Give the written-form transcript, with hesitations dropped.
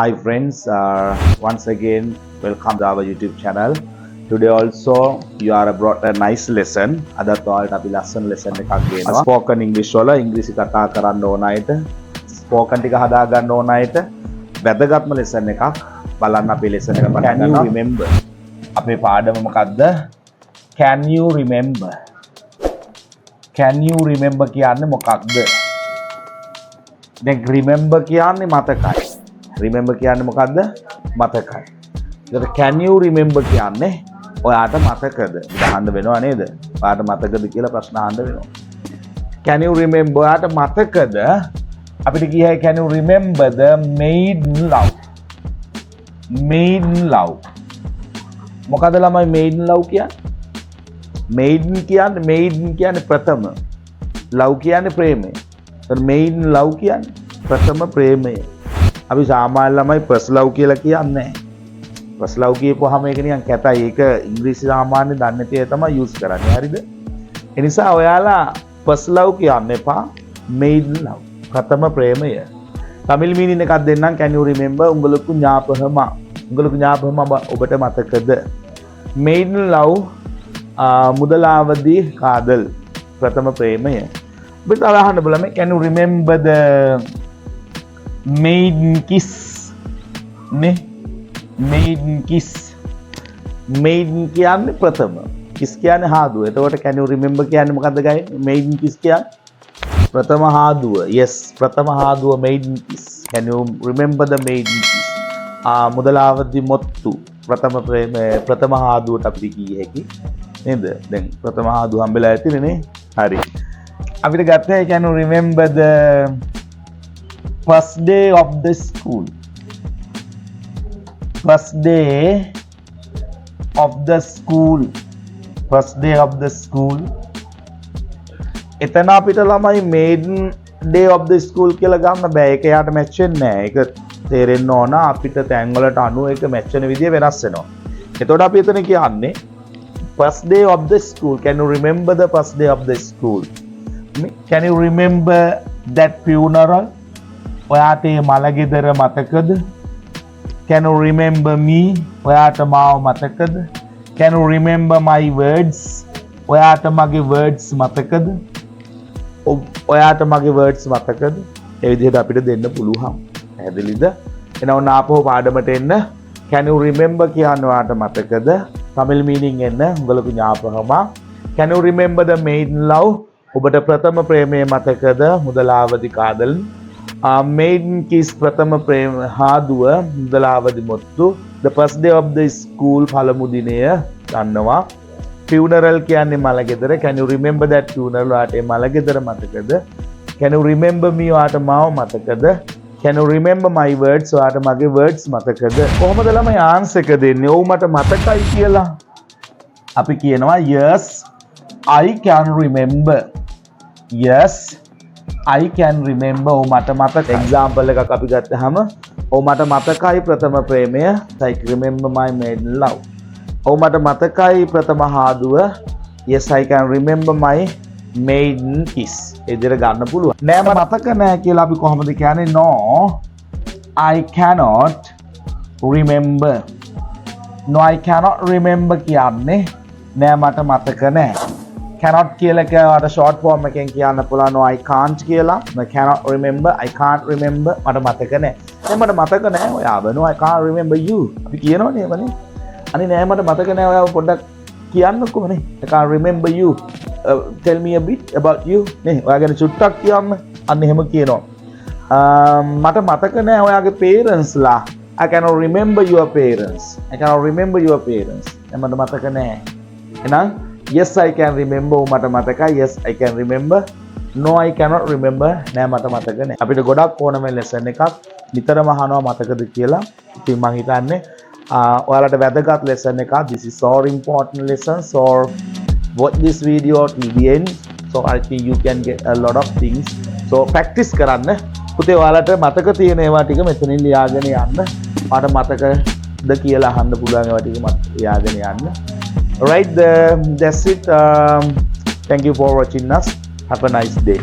Hi friends, once again welcome to our YouTube channel. Today also you are brought a nice lesson. අදත් ඔයාලට අපි ලස්සන lesson එකක් ගේනවා. Spoken English වල ඉංග්‍රීසි කතා කරන්න ඕන අයට, spoken ටික හදා ගන්න ඕන අයට වැදගත්ම lesson එකක් බලන්න අපේ lesson එක පටන් ගන්නවා. Can you remember? අපේ පාඩම මොකද්ද? Can you remember? Can you remember කියන්නේ මොකක්ද? දැන් remember කියන්නේ මතකයි. Remember කියන්නේ මොකද්ද? මතකයි. ඒකට can you remember කියන්නේ ඔයාට මතකද? අහන්න වෙනව නේද? ඔයාට මතකද කියලා ප්‍රශ්න අහන්න වෙනවා. Can you remember? ඔයාට මතකද? අපිට කියයි can you remember the maiden love? Maiden love. මොකද ළමයි maiden love කියන්නේ? maiden කියන්නේ ප්‍රථම. love කියන්නේ ප්‍රේමය. ඒතර maiden love කියන්නේ ප්‍රථම ප්‍රේමය. අපි සාමාන්‍ය ළමයි first love කියලා කියන්නේ නැහැ. first love කියපුවාම ඒක නිකන් කැතයි. ඒක ඉංග්‍රීසි සාමාන්‍ය දන්නේ නැති අය තමයි use කරන්නේ. හරිද? ඒ නිසා ඔයාලා first love කියන්න එපා. maiden love. ප්‍රථම ප්‍රේමය. தமிழ் மீனிங் එකක් දෙන්නම්. can you remember? உங்களுக்கு ஞாபகமா? உங்களுக்கு ஞாபகமா ඔබට මතකද? maiden love முதலாவது காதல். ප්‍රථම ප්‍රේමය. ඔබට අහන්න බලන්න can you remember the maiden kiss නේ maiden kiss maiden කියන්නේ ප්‍රථම kiss කියන්නේ හාදුව. එතකොට can you remember කියන්නේ මොකද්ද ගයි? maiden kiss කියන්නේ ප්‍රථම හාදුව. yes ප්‍රථම හාදුව maiden kiss. can you remember the maiden kiss? முதலாவது මොත්තු ප්‍රථම හාදුවට අපිට කිය හැකි නේද? දැන් ප්‍රථම හාදුව හම්බෙලා ඇතිනේ නේ. හරි. අපිට ගත්තා can you remember the first day of the school? First day of the school. First day of the school. එතන අපිට ළමයි maiden day of the school කියලා ගන්න බෑ. ඒක යාට මැච් වෙන්නේ නෑ. ඒක තේරෙන්න ඕන අපිට තැන් වලට අනුව ඒක මැච් වෙන විදිය වෙනස් වෙනවා. එතකොට අපි එතන කියන්නේ first day of the school. Can you remember the first day of the school? Can you remember that funeral? ඔයාට මේ මලගෙදර මතකද? Can you remember me? ඔයාට මාව මතකද? Can you remember my words? ඔයාට මගේ words මතකද? ඔයාට මගේ words මතකද? ඒ විදිහට අපිට දෙන්න පුළුවන්. පැහැදිලිද? එහෙනම් ආපහු පාඩමට එන්න. Can you remember කියන්නේ ඔයාට මතකද? தமிழ் மீனிங் என்ன? உங்களுக்கு ஞாபகமா? Can you remember the maiden love? ඔබට ප්‍රථම ප්‍රේමය මතකද? முதலாவது காதல். maiden kiss ප්‍රථම ප්‍රේම හාදුව முதலாவது මොත්තු. the first day of the school පළමු දිනය ගන්නවා. funeral කියන්නේ මලගෙදර. can you remember that funeral? ඔයාට මලගෙදර මතකද? can you remember me? ඔයාට මාව මතකද? can you remember my words? ඔයාට මගේ words මතකද? කොහොමද ළමයි ආන්සර් එක දෙන්නේ? ඔව් මට මතකයි කියලා. අපි කියනවා yes I can remember. yes I can remember. ඔව් මට මතක. example එකක් අපි ගත්තාම ඔව් මට මතකයි ප්‍රථම ප්‍රේමය. I remember my maiden love. ඔව් මට මතකයි ප්‍රථම හාදුව. yes I can remember my maiden kiss. ඒ විදිහට ගන්න පුළුවන්. නෑ මට මතක නෑ කියලා අපි කොහොමද කියන්නේ? no I cannot remember. no I cannot remember කියන්නේ නෑ මට මතක නෑ. cannot කියලා කියවට short form එකෙන් කියන්න පුළුවන් no I can't කියලා. no cannot remember. I can't remember. මට මතක නෑ. දැන් මට මතක නෑ ඔයාව. no I can't remember you. අපි කියනවනේ එවනේ. අනේ නෑ මට මතක නෑ ඔයාව පොඩ්ඩක් කියන්නකෝ නේ. I can't remember you. Tell me a bit about you. නේ ඔයා ගැන චුට්ටක් කියන්න. අන්න එහෙම කියනවා. මට මතක නෑ ඔයාගේ parents ලා. I cannot remember your parents. I cannot remember your parents. මට මතක නෑ. එහෙනම් yes I can remember. මට මතකයි. yes I can remember. no I cannot remember. නෑ මට මතක නෑ. අපිට ගොඩක් ඕනම lesson එකක් නිතරම අහනවා මතකද කියලා. ඉතින් මම හිතන්නේ ඔයාලට වැදගත් lesson එකක්. this is so important lesson. so watch this video till the end. so I think you can get a lot of things. so practice කරන්න. පුතේ ඔයාලට මතක තියෙන ඒවා ටික මෙතනින් ලියාගෙන යන්න. මට මතකද කියලා අහන්න පුළුවන් ඒවා ටික ලියාගෙන යන්න. Alright, that's it. Thank you for watching us. Have a nice day.